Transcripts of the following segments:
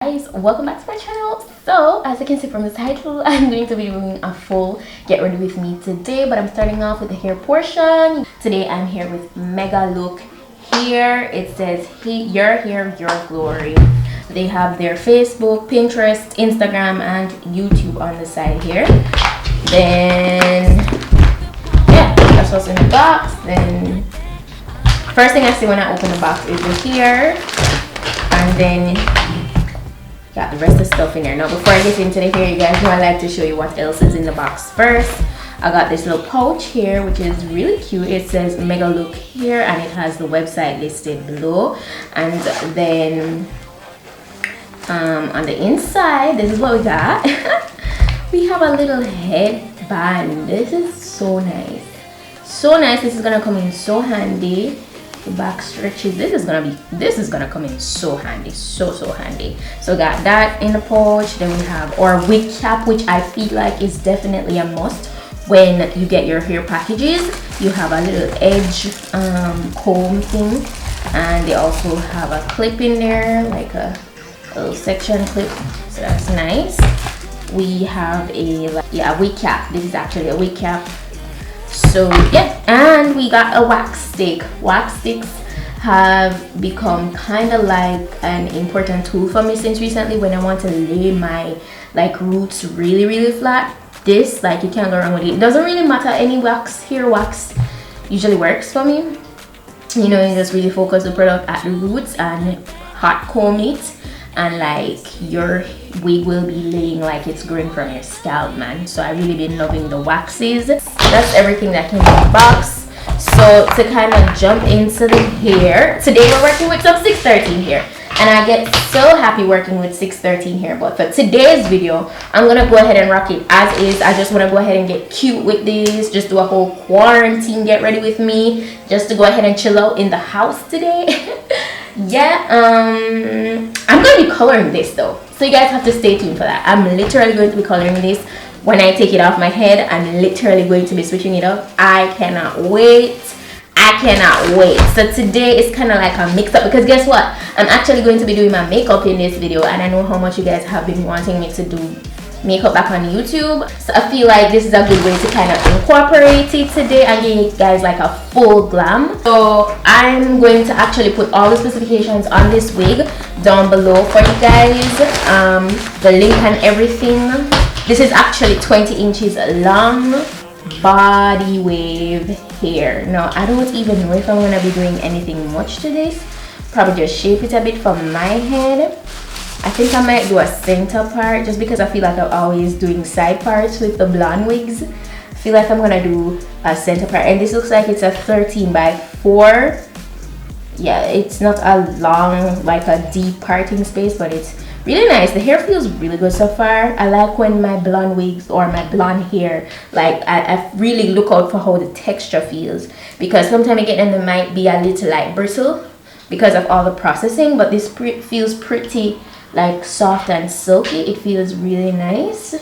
Guys, welcome back to my channel. So as you can see from the title, I'm going to be doing a full get ready with me today, but I'm starting off with the hair portion. Today I'm here with Megalook. Here it says your hair, your glory. They have their Facebook, Pinterest, Instagram and YouTube on the side here. Then yeah, that's what's in the box. Then first thing I see when I open the box is the hair, and then got the rest of the stuff in there. Now before I get into the hair, you guys know I like to show you what else is in the box first. I got this little pouch here which is really cute. It says Megalook here and it has the website listed below. And then on the inside, this is what we got. We have a little headband. This is so nice, so nice. This is gonna come in so handy. The back stretches. This is gonna come in so handy, so handy. So got that in the pouch. Then we have our wig cap, which I feel like is definitely a must when you get your hair packages. You have a little edge comb thing, and they also have a clip in there, like a little section clip, so that's nice. We have a wig cap. This is actually a wig cap. So yeah, and we got a wax stick. Wax sticks have become kind of like an important tool for me since recently when I want to lay my roots really flat. This, like, you can't go wrong with it. It doesn't really matter, any wax, hair wax usually works for me. You know, you just really focus the product at the roots and hot comb it, and like your wig will be laying like it's growing from your scalp, man. So I really been loving the waxes. That's everything that came in the box. So to kind of jump into the hair, today we're working with some 613 hair, and I get so happy working with 613 hair. But for today's video, I'm gonna go ahead and rock it as is. I just want to go ahead and get cute with this, just do a whole quarantine get ready with me, just to go ahead and chill out in the house today. Yeah, I'm gonna be coloring this though, so you guys have to stay tuned for that. I'm literally going to be coloring this. When I take it off my head, I'm literally going to be switching it up. I cannot wait. I cannot wait. So today is kind of like a mix up, because guess what, I'm actually going to be doing my makeup in this video, and I know how much you guys have been wanting me to do makeup back on YouTube. So I feel like this is a good way to kind of incorporate it today and give you guys like a full glam. So I'm going to actually put all the specifications on this wig down below for you guys, the link and everything. This is actually 20 inches long body wave hair. Now I don't even know if I'm gonna be doing anything much to this. Probably just shape it a bit from my head. I think I might do a center part, just because I feel like I'm always doing side parts with the blonde wigs. I feel like I'm gonna do a center part, and this looks like it's a 13x4. Yeah, it's not a long, like a deep parting space, but it's really nice. The hair feels really good so far. I like when my blonde wigs or my blonde hair, like I really look out for how the texture feels, because sometimes again they might be a little like brittle because of all the processing, but this feels pretty like soft and silky. It feels really nice.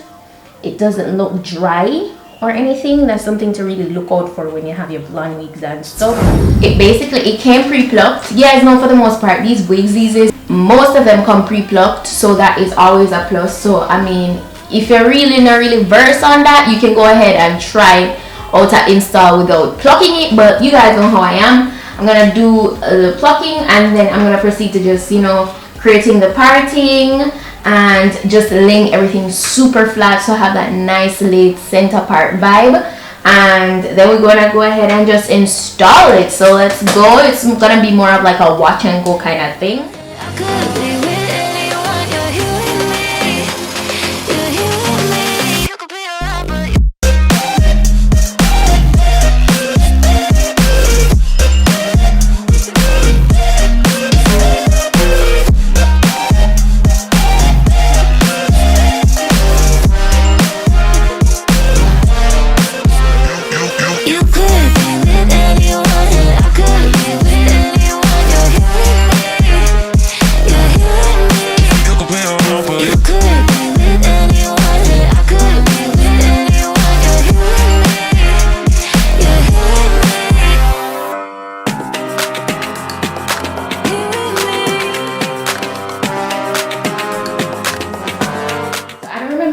It doesn't look dry or anything. That's something to really look out for when you have your blonde wigs and stuff. It came pre-plucked. You guys know for the most part these wigs these days, most of them come pre-plucked, so that is always a plus. So I mean, if you're really not really versed on that, you can go ahead and try out to install without plucking it. But you guys know how I am. I'm gonna do the plucking, and then I'm gonna proceed to just, you know, creating the parting and just laying everything super flat, so I have that nice laid center part vibe. And then we're gonna go ahead and just install it. So let's go. It's gonna be more of like a watch and go kind of thing.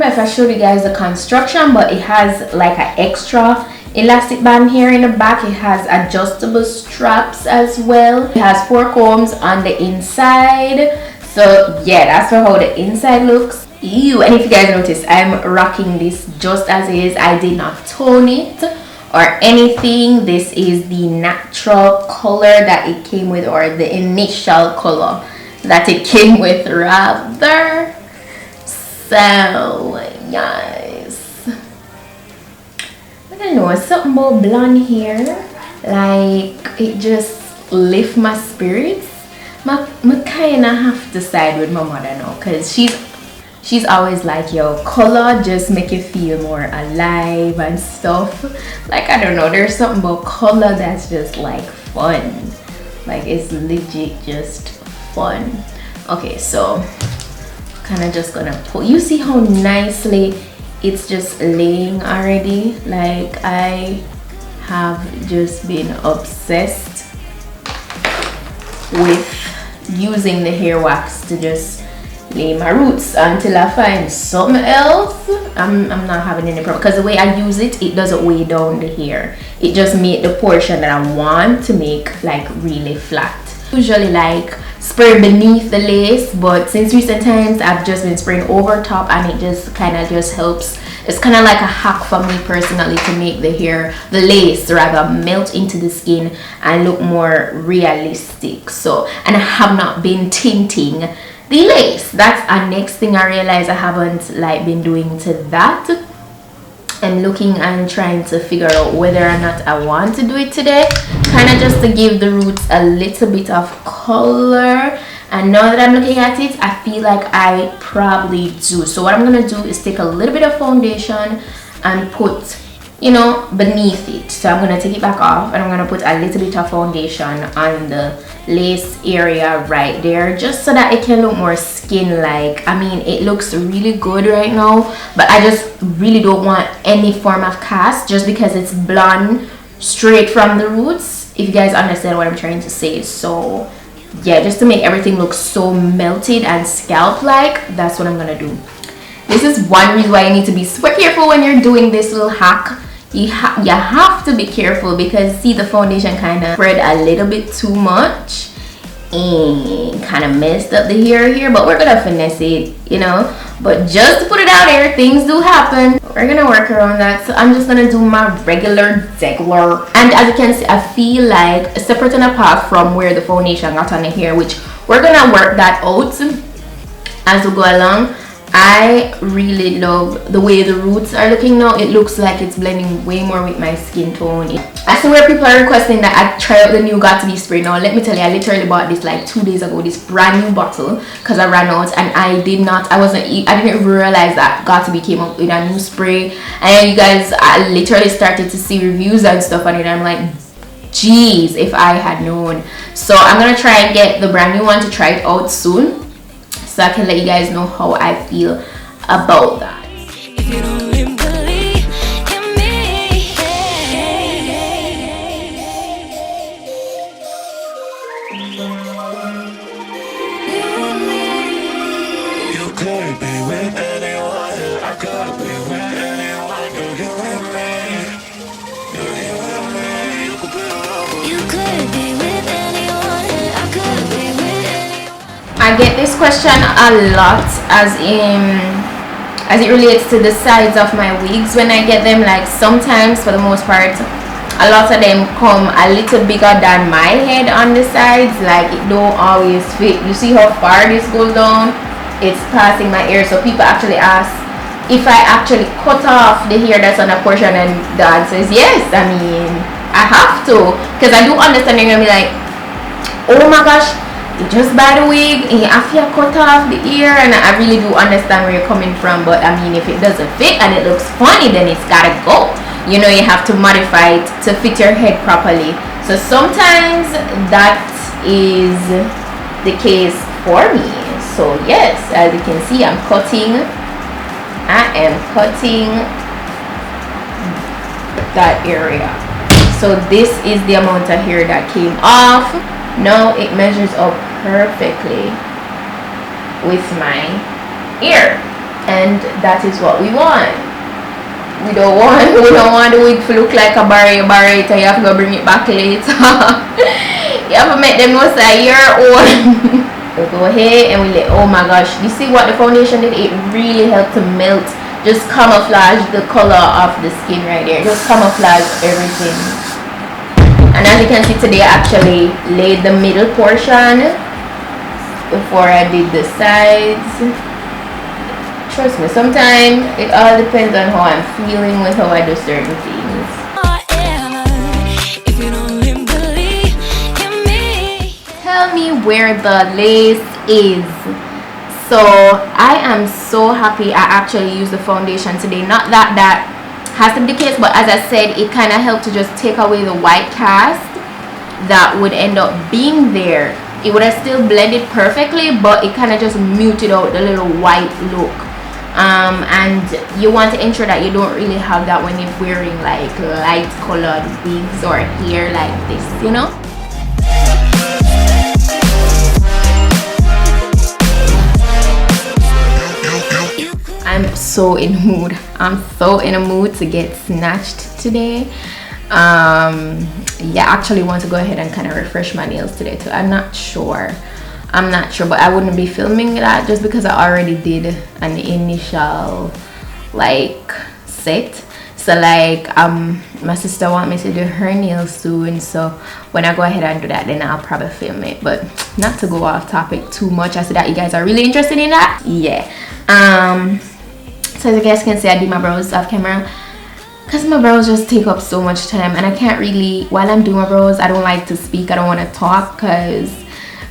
remember if I showed you guys the construction, but it has like an extra elastic band here in the back. It has adjustable straps as well. It has 4 combs on the inside. So yeah, that's for how the inside looks. Ew. And if you guys notice, I'm rocking this just as it is. I did not tone it or anything. This is the natural color that it came with, or the initial color that it came with rather. So yes, I don't know, something about blonde hair, like it just lift my spirits. I kind of have to side with my mother now, because she's always like, yo, color just make you feel more alive and stuff. Like, I don't know, there's something about color that's just like fun. Like, it's legit just fun. Okay, so kind of just gonna pull. You see how nicely it's just laying already? Like, I have just been obsessed with using the hair wax to just lay my roots until I find something else. I'm not having any problem, because the way I use it, it doesn't weigh down the hair. It just make the portion that I want to make like really flat. Usually like spray beneath the lace, but since recent times I've just been spraying over top, and it just kind of just helps. It's kind of like a hack for me personally to make the lace rather, melt into the skin and look more realistic. So, and I have not been tinting the lace. That's a next thing I realized I haven't like been doing to that. I'm looking and trying to figure out whether or not I want to do it today, kind of just to give the roots a little bit of color. And now that I'm looking at it, I feel like I probably do. So what I'm gonna do is take a little bit of foundation and put, you know, beneath it. So I'm gonna take it back off, and I'm gonna put a little bit of foundation on the lace area right there, just so that it can look more skin like. I mean, it looks really good right now, but I just really don't want any form of cast, just because it's blonde straight from the roots, if you guys understand what I'm trying to say. So yeah, just to make everything look so melted and scalp like, that's what I'm gonna do. This is one reason why you need to be super careful when you're doing this little hack. You have to be careful, because see, the foundation kind of spread a little bit too much and kind of messed up the hair here, but we're gonna finesse it, you know. But just to put it out there, things do happen. We're gonna work around that. So I'm just gonna do my regular degular, and as you can see, I feel like separate and apart from where the foundation got on the hair, which we're gonna work that out as we go along. I really love the way the roots are looking now. It looks like it's blending way more with my skin tone. I see where people are requesting that I try out the new Got2b spray. Now let me tell you, I literally bought this like 2 days ago, this brand new bottle, because I ran out, and I didn't even realize that Got2b came up with a new spray. And you guys, I literally started to see reviews and stuff on it, and I'm like, geez, if I had known. So I'm gonna try and get the brand new one to try it out soon, so I can let you guys know how I feel about that. If you don't believe in me, you could be with anyone, I could be with anyone. You get with me, you get with me. You could be with anyone, I could be with anyone. I get this question a lot, as it relates to the sides of my wigs when I get them. Like, sometimes, for the most part, a lot of them come a little bigger than my head on the sides. Like, it don't always fit. You see how far this goes down? It's passing my ear. So people actually ask if I actually cut off the hair that's on a portion, and the answer is yes. I mean, I have to, because I do understand you're gonna be like, oh my gosh, you just buy the wig and you have to cut off the ear. And I really do understand where you're coming from, but I mean, if it doesn't fit and it looks funny, then it's gotta go. You know, you have to modify it to fit your head properly. So sometimes that is the case for me. So yes, as you can see, I am cutting that area. So this is the amount of hair that came off. Now it measures up perfectly with my ear. and that is what we want. We don't want the wig to look like a barrette. You have to go bring it back later. You have to make them know say your own. We'll go ahead and we let, oh my gosh, you see what the foundation did? It really helped to melt, just camouflage the color of the skin right there, just camouflage everything. And as you can see today, I actually laid the middle portion before I did the sides. Trust me, sometimes it all depends on how I'm feeling with how I do certain things. Tell me where the lace is. So I am so happy I actually used the foundation today. Not that that has to be the case, but as I said, it kind of helped to just take away the white cast that would end up being there. It would have still blended perfectly, but it kind of just muted out the little white look. And you want to ensure that you don't really have that when you're wearing like light colored wigs or hair like this, you know. I'm so in the mood. I'm so in a mood to get snatched today. Yeah, I actually want to go ahead and kind of refresh my nails today too. I'm not sure, but I wouldn't be filming that just because I already did an initial like set. So like my sister want me to do her nails soon, so when I go ahead and do that, then I'll probably film it. But not to go off topic too much, I see that you guys are really interested in that. Yeah. So as you guys can see, I did my brows off camera because my brows just take up so much time, and I can't really, while I'm doing my brows, I don't like to speak, I don't want to talk, because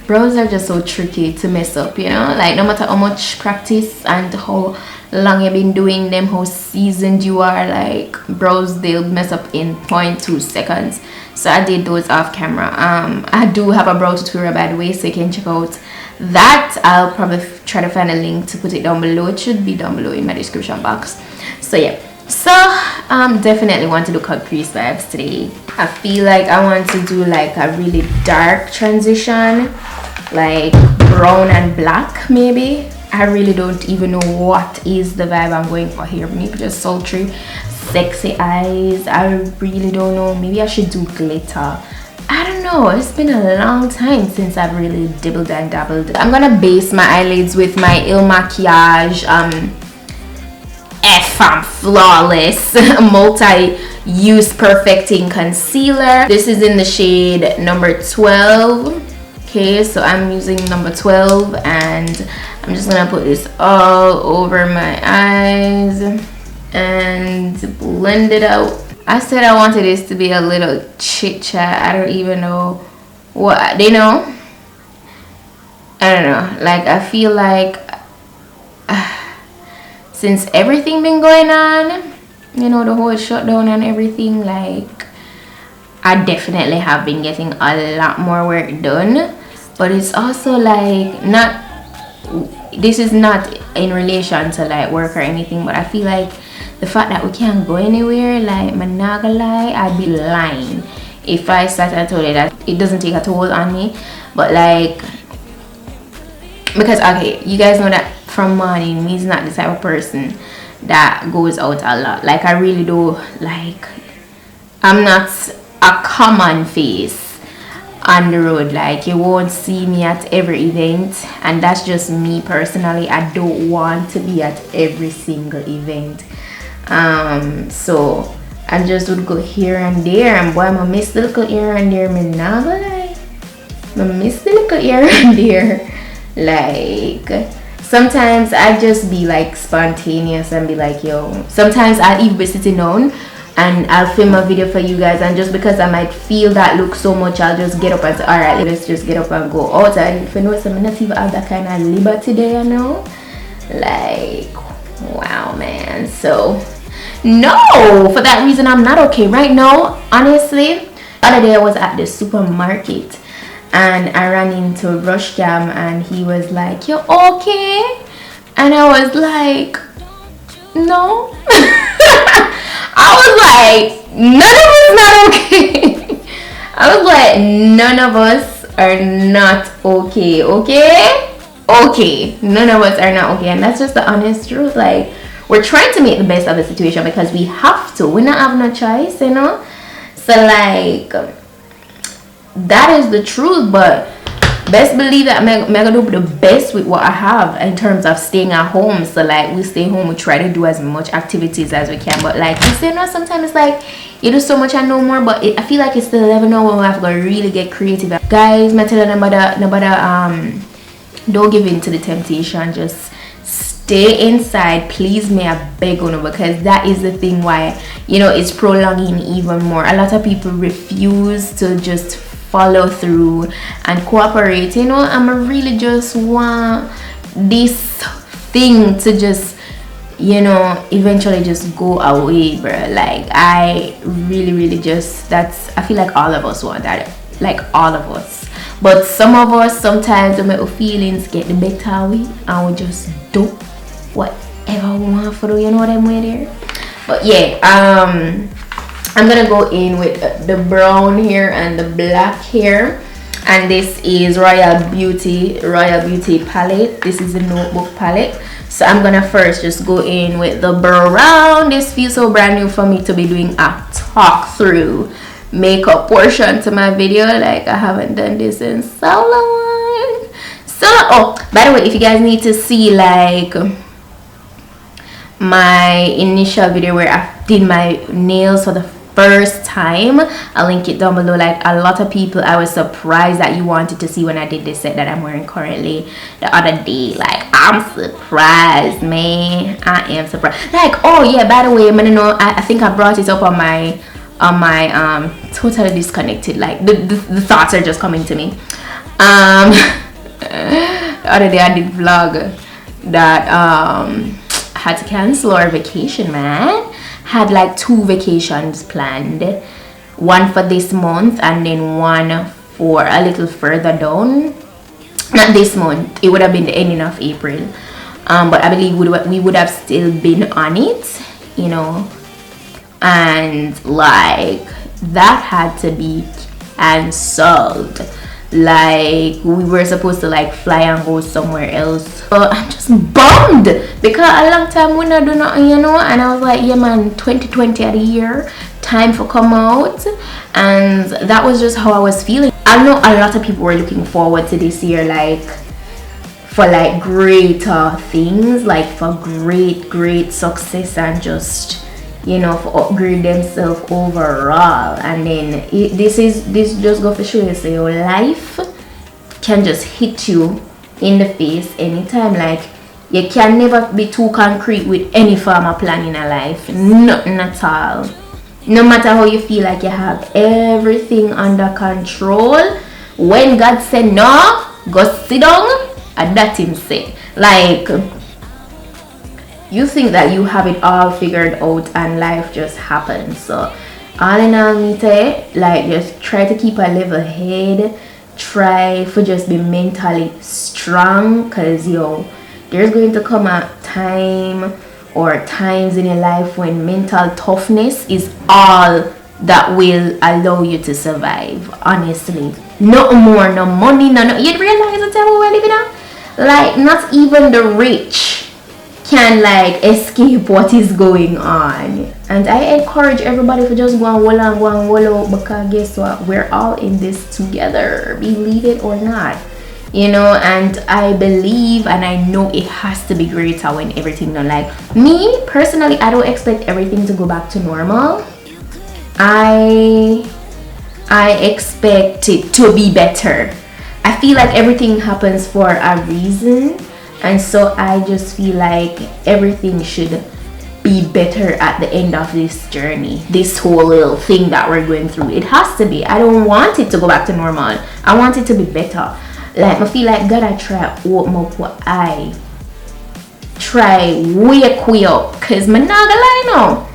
brows are just so tricky to mess up, you know. Like no matter how much practice and how long you've been doing them, how seasoned you are, like brows, they'll mess up in 0.2 seconds. So I did those off camera. I do have a brow tutorial, by the way, so you can check out that. I'll probably try to find a link to put it down below. It should be down below in my description box. So yeah, so definitely want to do cut crease vibes today. I feel like I want to do like a really dark transition, like brown and black maybe. I really don't even know what is the vibe I'm going for here. Maybe just sultry, sexy eyes. I really don't know. Maybe I should do glitter. I don't know. It's been a long time since I've really dibbled and dabbled. I'm gonna base my eyelids with my Il Makiage Flawless multi-use perfecting concealer. This is in the shade number 12. Okay, so I'm using number 12, and I'm just gonna put this all over my eyes and blend it out. I said I wanted this to be a little chit chat. I don't even know what they know. I don't know. Like I feel like since everything been going on, you know, the whole shutdown and everything, like I definitely have been getting a lot more work done. But it's also like not, this is not in relation to like work or anything, but I feel like the fact that we can't go anywhere, like I'm not gonna lie, I'd be lying if I sat and told you that it doesn't take a toll on me. But like, because okay, you guys know that from morning, me's not the type of person that goes out a lot. Like I really do, like I'm not a common face on the road. Like you won't see me at every event, and that's just me personally. I don't want to be at every single event. So I just would go here and there, and boy, I miss the little here and there. Me not gonna lie, I miss the little here and there. Like sometimes I just be like spontaneous and be like, yo, sometimes I'll even be sitting down and I'll film a video for you guys, and just because I might feel that look so much, I'll just get up and say, alright, let's just get up and go out. And if you know, I'm not even have that kind of liberty there, you know. Like wow, man. So no, for that reason I'm not okay right now, honestly. The other day I was at the supermarket and I ran into Rush Cam, and he was like, you okay? And I was like, no. I was like, none of us not okay. I was like, none of us are not okay, okay? okay. None of us are not okay, and that's just the honest truth. Like, we're trying to make the best of the situation because we have to. We not have no choice, you know. So like, that is the truth. But best believe that I'm gonna do the best with what I have in terms of staying at home. So like, we stay home, we try to do as much activities as we can. But like you say, no, sometimes it's like you do so much and no more. But I feel like it's the level now when we have to really get creative. Guys, I tell you, nobody don't give in to the temptation. Just stay inside, please. May I beg on, because that is the thing why, you know, it's prolonging even more. A lot of people refuse to just follow through and cooperate, you know. I'm really just want this thing to just, you know, eventually just go away, bro. Like, I really just, I feel like all of us want that, like all of us. But some of us, sometimes we make our feelings get the better of we, and we just do whatever we want to do, you know what I'm with here. But yeah, I'm gonna go in with the brown hair and the black hair, and this is Royal Beauty palette. This is the notebook palette. So I'm gonna first just go in with the brown. This feels so brand new for me to be doing a talk through makeup portion to my video. Like, I haven't done this in so long. So, oh, by the way, if you guys need to see like my initial video where I did my nails for the first time, I'll link it down below. Like, a lot of people, I was surprised that you wanted to see when I did this set that I'm wearing currently the other day. Like, I'm surprised, man. I am surprised. Like, oh yeah, by the way, I think I brought it up on my totally disconnected, like the thoughts are just coming to me. The other day I did vlog that had to cancel our vacation, man. Had like 2 vacations planned, one for this month and then one for a little further down. Not this month, it would have been the ending of April, but I believe we would have still been on it, you know. And like, that had to be cancelled. Like, we were supposed to like fly and go somewhere else, but I'm just bummed because a long time we not do nothing, you know. And I was like, yeah man, 2020 of the year, time for come out. And that was just how I was feeling. I know a lot of people were looking forward to this year, like for like greater things, like for great success, and just, you know, for upgrade themselves overall. And then this just go for show you, so your life can just hit you in the face anytime. Like, you can never be too concrete with any form of plan in a life, nothing at all. No matter how you feel like you have everything under control, when God said no, go sit down, and that him say. Like, you think that you have it all figured out and life just happens. So all in all, me say, like, just try to keep a level head, try for just be mentally strong, because yo, there's going to come a time or times in your life when mental toughness is all that will allow you to survive. Honestly, no more, no money, no, you realize the time we're living in? Like, not even the rich can like escape what is going on. And I encourage everybody to just go and wallow, because guess what, we're all in this together, believe it or not, you know. And I believe and I know it has to be greater when everything done. Like, me personally, I don't expect everything to go back to normal. I expect it to be better. I feel like everything happens for a reason, and so I just feel like everything should be better at the end of this journey, this whole little thing that we're going through. It has to be. I don't want it to go back to normal. I want it to be better. Like, I feel like God, I try to open up what I try wake we up, because I'm not gonna lie now,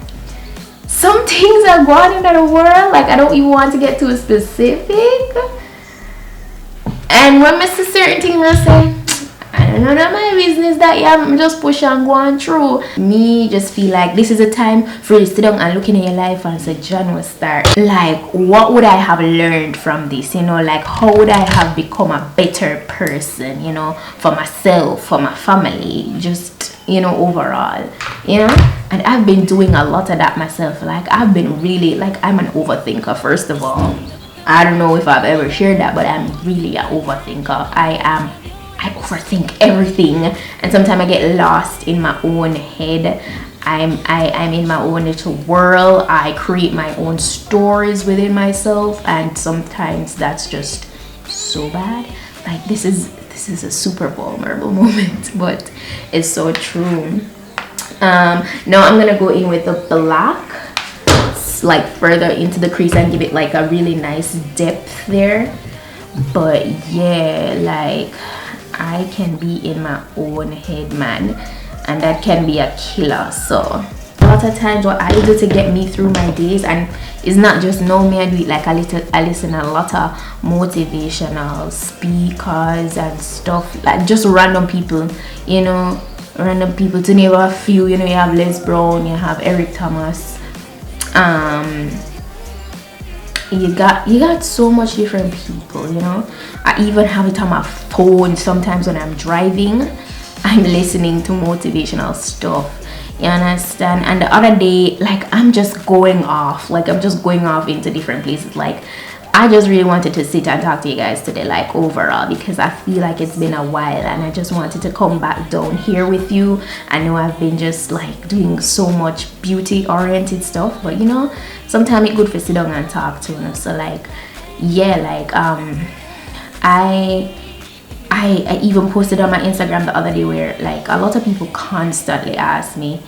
some things are going on in the world. Like, I don't even want to get too specific, and when I see certain things, I say, And none of my business that I'm just push and go on through. Me just feel like this is a time for you to sit down and look in your life and say, John will start. Like, what would I have learned from this? You know, like, how would I have become a better person, you know, for myself, for my family, just, you know, overall, you know? And I've been doing a lot of that myself. Like, I've been really, like, I'm an overthinker, first of all. I don't know if I've ever shared that, but I'm really an overthinker. I overthink everything, and sometimes I get lost in my own head. I'm in my own little world. I create my own stories within myself, and sometimes that's just so bad. Like, this is a super vulnerable moment, but it's so true. Now I'm gonna go in with the black, like further into the crease, and give it like a really nice depth there. But yeah, like, I can be in my own head, man, and that can be a killer. So a lot of times what I do to get me through my days, and it's not just know me, I do it like I listen a lot of motivational speakers and stuff, like just random people, you know, random people. To name a few, you know, you have Les Brown, you have Eric Thomas, you got so much different people, you know. I even have it on my phone sometimes when I'm driving. I'm listening to motivational stuff, you understand? And the other day, like, I'm just going off into different places. Like, I just really wanted to sit and talk to you guys today, like, overall, because I feel like it's been a while, and I just wanted to come back down here with you. I know I've been just like doing so much beauty oriented stuff, but you know, sometimes it's good for sit down and talk to them. So like, yeah, like I even posted on my Instagram the other day where, like, a lot of people constantly ask me,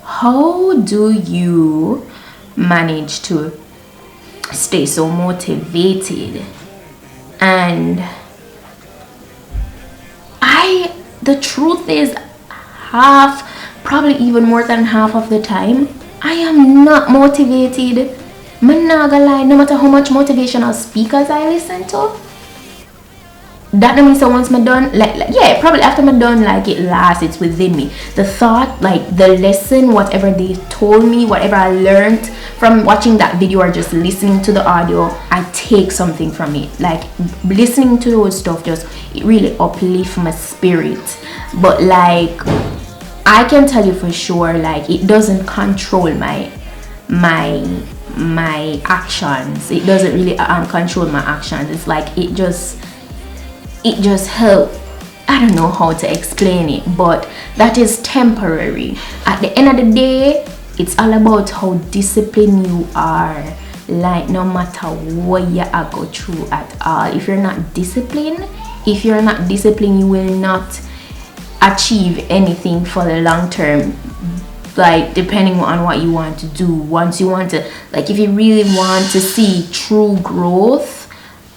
how do you manage to stay so motivated? And the truth is, probably even more than half of the time, I am not motivated. I'm not gonna lie, no matter how much motivational speakers I listen to, that don't mean so once I'm done, like yeah, probably after I'm done, like, it lasts, it's within me. The thought, like the lesson, whatever they told me, whatever I learned from watching that video or just listening to the audio, I take something from it. Like, listening to those stuff, just, it really uplifts my spirit. But like, I can tell you for sure, like, it doesn't control my actions. It doesn't really control my actions. It's like, it just helps. I don't know how to explain it, but that is temporary. At the end of the day, it's all about how disciplined you are. Like, no matter what you go through at all, if you're not disciplined, you will not achieve anything for the long term. Like, depending on what you want to do. Once you want to, like, if you really want to see true growth,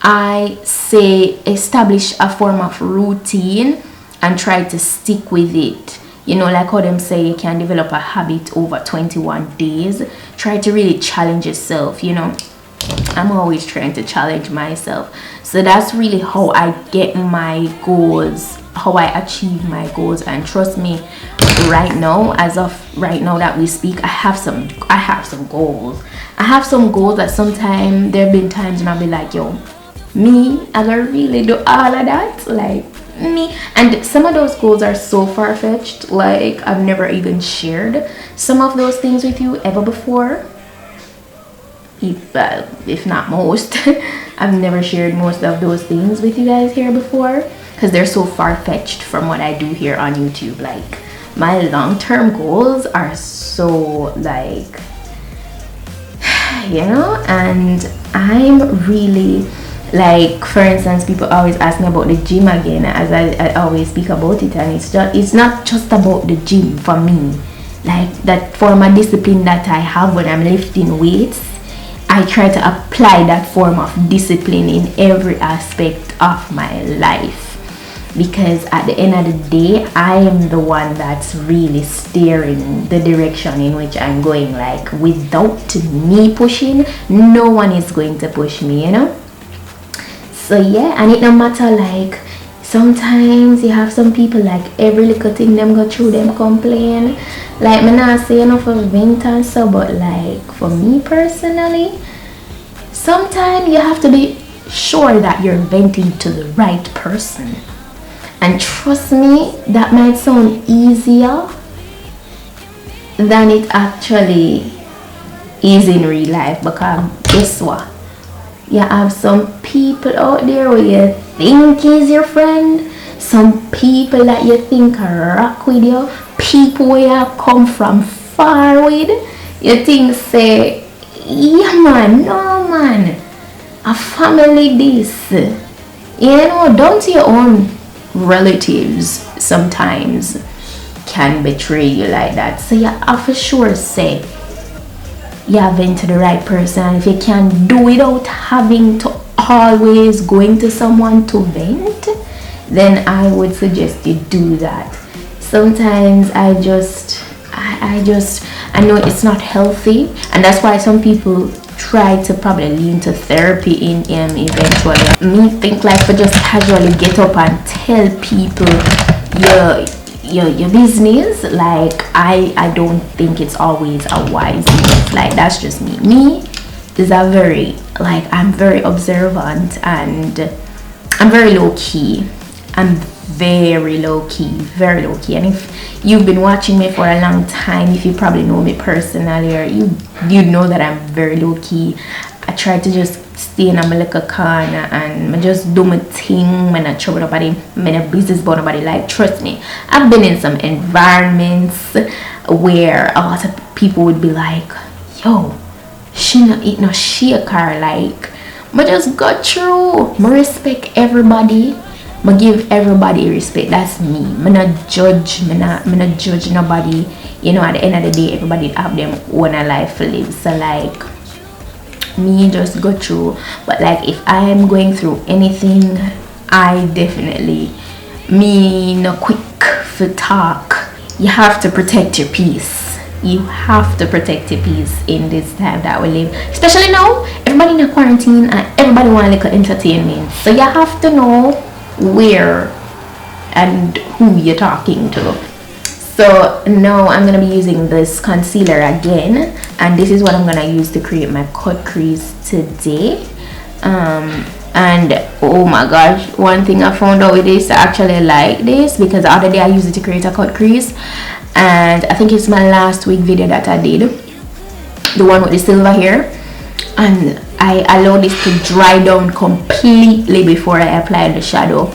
I say establish a form of routine and try to stick with it. You know, like how them say you can develop a habit over 21 days. Try to really challenge yourself, you know. I'm always trying to challenge myself. So that's really how I get my goals, how I achieve my goals. And trust me, right now, as of right now that we speak, I have some goals. I have some goals that sometimes there have been times when I'll be like, yo, me, I gotta really do all of that, like me. And some of those goals are so far-fetched, like I've never even shared some of those things with you ever before, if not most. I've never shared most of those things with you guys here before, because they're so far-fetched from what I do here on YouTube. Like, my long-term goals are so, like, you know. And I'm really, like, for instance, people always ask me about the gym again, as I always speak about it, and it's not just about the gym for me. Like, that form of discipline that I have when I'm lifting weights, I try to apply that form of discipline in every aspect of my life, because at the end of the day, I am the one that's really steering the direction in which I'm going. Like, without me pushing, no one is going to push me, you know. So yeah, and it no matter, like, sometimes you have some people like every little thing them go through them complain. Like me not say enough of vent and so, but like for me personally, sometimes you have to be sure that you're venting to the right person. And trust me, that might sound easier than it actually is in real life, because guess what? You have some people out there where you think is your friend, some people that you think are rock with you, people where you come from far with. You think say, yeah man, no man, a family this. You know, don't your own relatives sometimes can betray you like that. So you have to sure say you have been to the right person. If you can do without having to always going to someone to vent, then I would suggest you do that. Sometimes I know it's not healthy, and that's why some people try to probably lean to therapy in eventually. Me think like for just casually get up and tell people your business, like I don't think it's always a wise move. Like that's just me is a very, like, I'm very observant and I'm very low-key. I'm very low-key, and if you've been watching me for a long time, if you probably know me personally, or you know that I'm very low-key. I try to just stay in a little corner and I just do my thing. I'm not trouble nobody, I'm not business about nobody. Like, trust me, I've been in some environments where a lot of people would be like, yo, she not eat no shaker. Like, I just got through. I respect everybody. I give everybody respect. That's me. I not judge. I not judge nobody. You know, at the end of the day, everybody have them own a life to live. So like, me just go through. But like, if I am going through anything, I definitely, me no quick for talk. You have to protect your peace. You have to protect your peace in this time that we live, especially now everybody in a quarantine and everybody want a little entertainment. So you have to know where and who you're talking to. So now I'm gonna be using this concealer again, and this is what I'm gonna use to create my cut crease today. And oh my gosh, one thing I found out with this, I actually like this, because the other day I used it to create a cut crease, and I think it's my last week video that I did, the one with the silver hair, and I allowed this to dry down completely before I applied the shadow.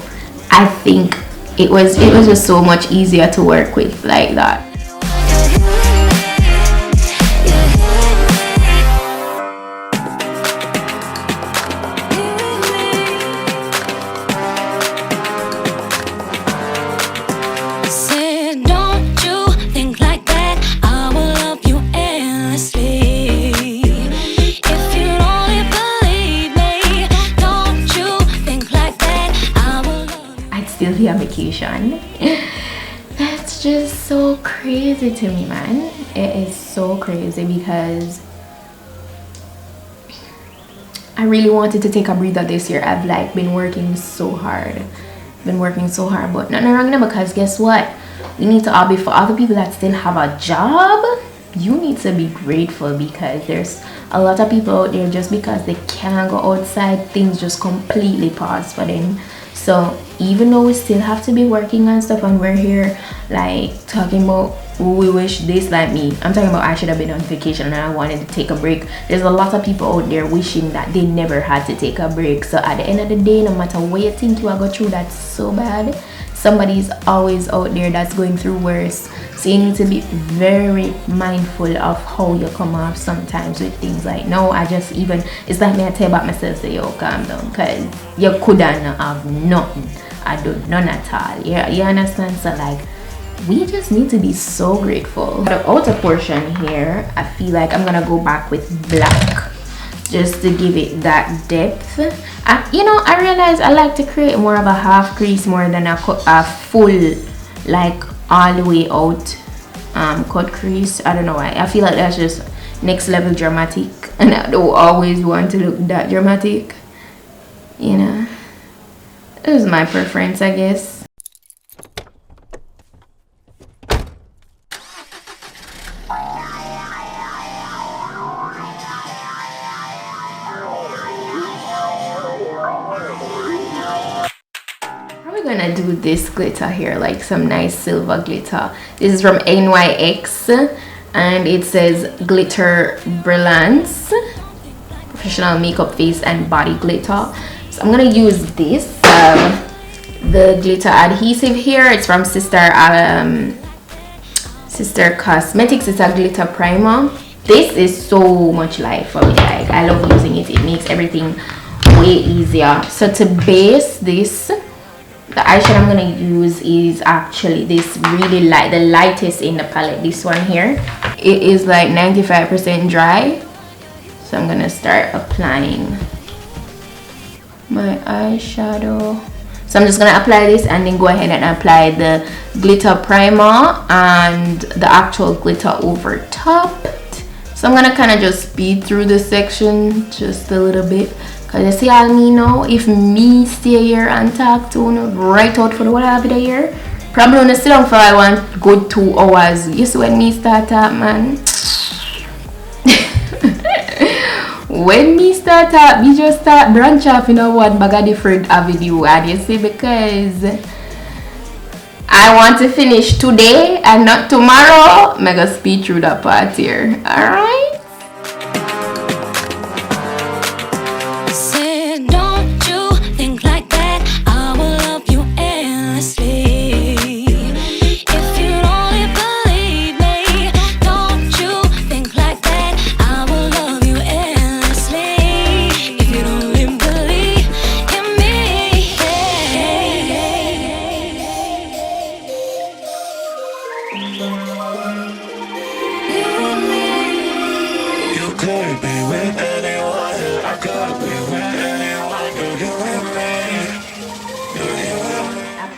I think it was just so much easier to work with like that. Be on vacation. That's just so crazy to me, man. It is so crazy, because I really wanted to take a breather this year. I've like been working so hard, but nothing wrong now, because guess what, we need to all be, for other people that still have a job, you need to be grateful, because there's a lot of people out there, just because they can't go outside, things just completely pause for them. So even though we still have to be working on stuff, and we're here like talking about, oh, we wish this, like me, I'm talking about I should have been on vacation and I wanted to take a break. There's a lot of people out there wishing that they never had to take a break. So at the end of the day, no matter what you think you are going through that's so bad, somebody's always out there that's going through worse. So you need to be very mindful of how you come off sometimes with things. Like, no, I just even, it's like me, I tell about myself, say, yo, calm down, because you couldn't have nothing. I do none at all. Yeah, you understand? So like, we just need to be so grateful. The outer portion here, I feel like I'm gonna go back with black, just to give it that depth. You know, I realize I like to create more of a half crease more than a full, like all the way out cut crease. I don't know why. I feel like that's just next level dramatic, and I don't always want to look that dramatic, you know. This is my preference, I guess. Gonna do this glitter here, like some nice silver glitter. This is from NYX and it says glitter brilliance professional makeup face and body glitter. So I'm gonna use this the glitter adhesive here. It's from Sister Cosmetics. It's a glitter primer. This is so much life for me. Like, I love using it. It makes everything way easier. So to base this, the eyeshadow I'm gonna use is actually this really light, the lightest in the palette, this one here. It is like 95% dry. So I'm gonna start applying my eyeshadow. So I'm just gonna apply this and then go ahead and apply the glitter primer and the actual glitter over top. So I'm gonna kind of just speed through this section just a little bit. Cause you see all me now, if me stay here and talk to you right out for the whole of the year, probably gonna sit down for I want good 2 hours. You see when me start up, man. When me start up, me just start branch off in one bag of different avenue, and you see, because I want to finish today and not tomorrow. I'm gonna speed through that part here. Alright.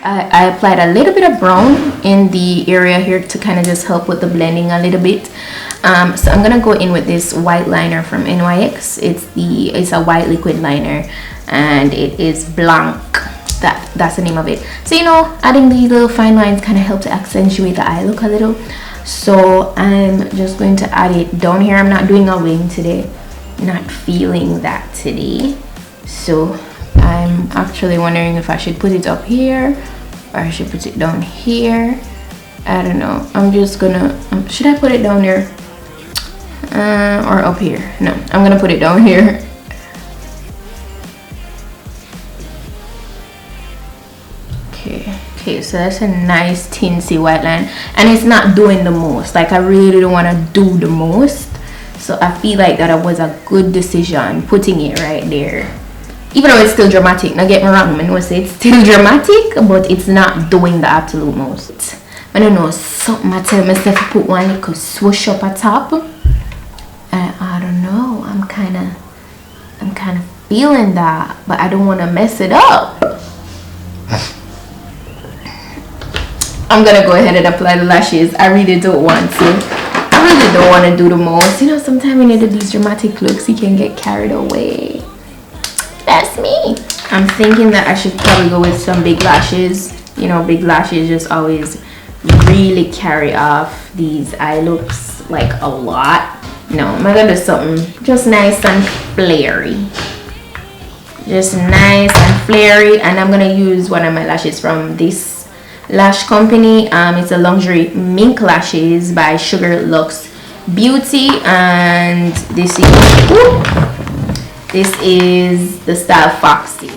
I applied a little bit of brown in the area here to kind of just help with the blending a little bit. So I'm gonna go in with this white liner from NYX. It's a white liquid liner and it is blanc. That's the name of it. So, you know, adding these little fine lines kind of help to accentuate the eye look a little. So I'm just going to add it down here. I'm not doing a wing today, not feeling that today. So I'm actually wondering if I should put it up here or I should put it down here. I don't know. I'm just gonna should I put it down here or up here? No, I'm gonna put it down here. Okay, so that's a nice tinsy white line and it's not doing the most. Like, I really don't want to do the most, so I feel like that was a good decision putting it right there. Even though it's still dramatic, now get me wrong, I know it's still dramatic, but it's not doing the absolute most. I don't know, something I tell myself to put one little swoosh up at top. I don't know, I'm kind of feeling that, but I don't want to mess it up. I'm gonna go ahead and apply the lashes. I really don't want to. I really don't want to do the most. You know, sometimes when you do these dramatic looks, you can get carried away. That's me. I'm thinking that I should probably go with some big lashes. You know, big lashes just always really carry off these eye looks like a lot. No, I'm gonna do something just nice and flary. Just nice and flary. And I'm gonna use one of my lashes from this lash company. It's a luxury mink lashes by Sugar Lux Beauty, and this is the style Foxy.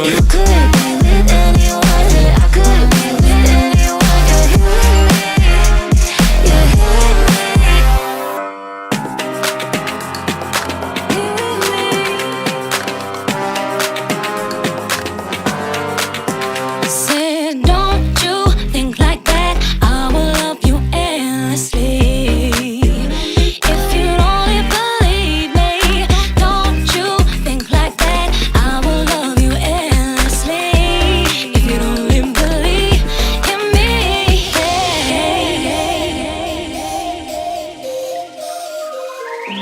You could be with anyone. You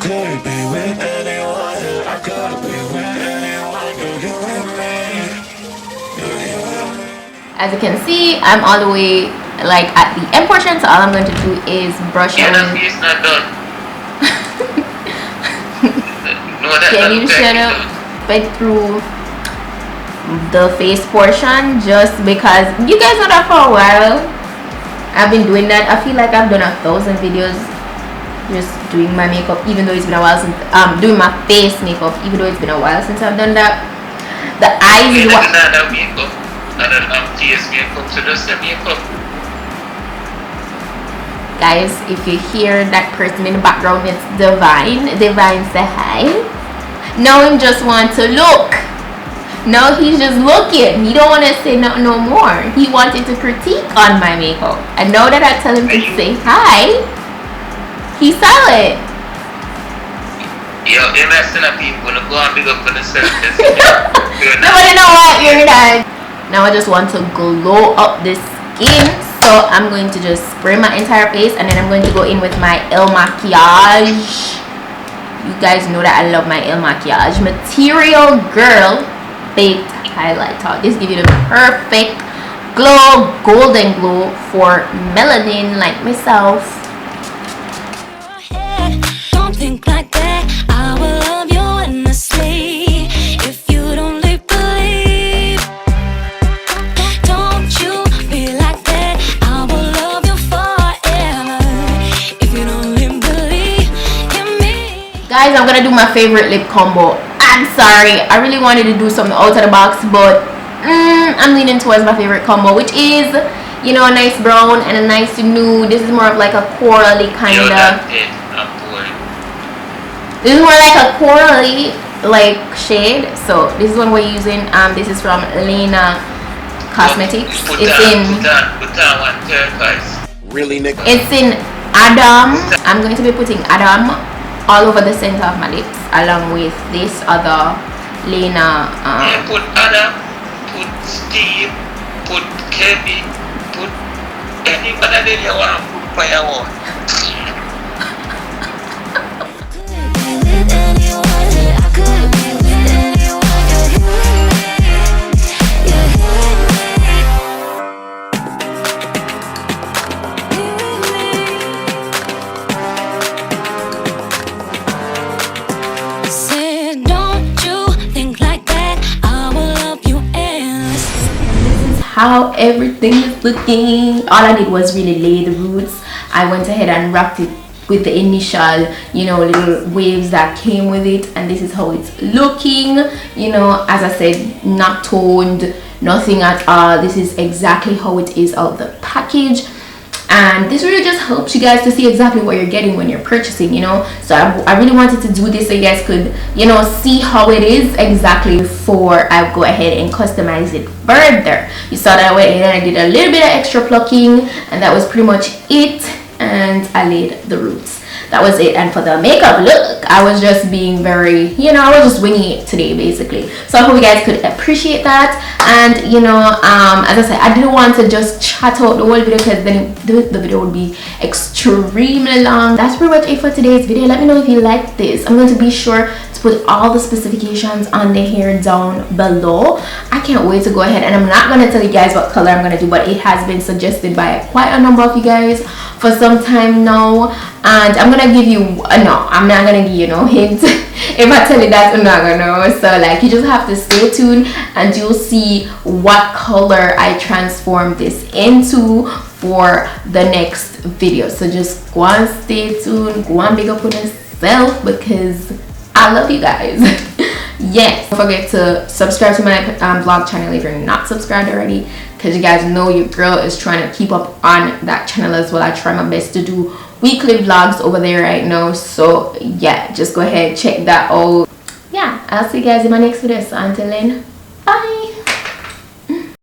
could be with anyone, I could be with anyone. You and me. As you can see, I'm all the way like at the end portion, so all I'm going to do is brush Yeah, on. that face not done. No, Can you shut up? Back through the face portion, just because you guys know that for a while I've been doing that. I feel like I've done 1,000 videos just doing my makeup, even though it's been a while since doing my face makeup, even though it's been a while since I've done that. The eyes is what makeup. Face makeup, so just the makeup. guys, if you hear that person in the background, it's Divine. Divine, say hi. Now he just wants to look. Now he's just looking. He don't want to say no more. He wanted to critique on my makeup. And now that I tell him to say hi, he's silent. Yo, you're messing up people. Go and big up for the self. Nobody know what you're not. Now I just want to glow up the skin. So I'm going to just spray my entire face, and then I'm going to go in with my El Maquillage. You guys know that I love my El Maquillage Material Girl Baked Highlighter. This gives you the perfect glow, golden glow for melanin like myself. Don't think like that. I will love you endlessly. If you don't believe, don't you be like that. I will love you forever. If you don't believe in me. Guys, I'm gonna do my favorite lip combo. I'm sorry, I really wanted to do something out of the box, but I'm leaning towards my favorite combo, which is, you know, a nice brown and a nice nude. This is more of like a corally kind of. This is more like a corally like shade. So this is one we're using. This is from Lena Cosmetics. It's in. Really, Nick? It's in Adam. I'm going to be putting Adam all over the center of my lips, along with this other Lena. Put Adam, put Steve, put Kevin, put anybody that you want to put by your own. With anyone, I could be with anyone. You're said, don't you think like that. I will love you endlessly. How everything is looking. All I did was really lay the roots. I went ahead and wrapped it with the initial, you know, little waves that came with it, and this is how it's looking. You know, as I said, not toned, nothing at all. This is exactly how it is out of the package, and this really just helps you guys to see exactly what you're getting when you're purchasing, you know. So I really wanted to do this so you guys could, you know, see how it is exactly before I go ahead and customize it further. You saw that I went ahead and I did a little bit of extra plucking, and that was pretty much it. And I laid the roots. That was it. And for the makeup look, I was just being very, you know, I was just winging it today basically. So I hope you guys could appreciate that. And you know, as I said, I didn't want to just chat out the whole video, because then the video would be extremely long. That's pretty much it for today's video. Let me know if you like this. I'm going to be sure to put all the specifications on the hair down below. I can't wait to go ahead, and I'm not going to tell you guys what color I'm going to do, but it has been suggested by quite a number of you guys for some time now, and I'm gonna give you no, I'm not gonna give you no hint. If I tell you that, I'm not gonna know. So like, you just have to stay tuned and you'll see what color I transform this into for the next video. So just go and stay tuned, go and big up on yourself, because I love you guys. Yes, don't forget to subscribe to my vlog channel if you're not subscribed already, because you guys know your girl is trying to keep up on that channel as well. I try my best to do weekly vlogs over there right now. So yeah, just go ahead, check that out. Yeah, I'll see you guys in my next video. So until then, bye.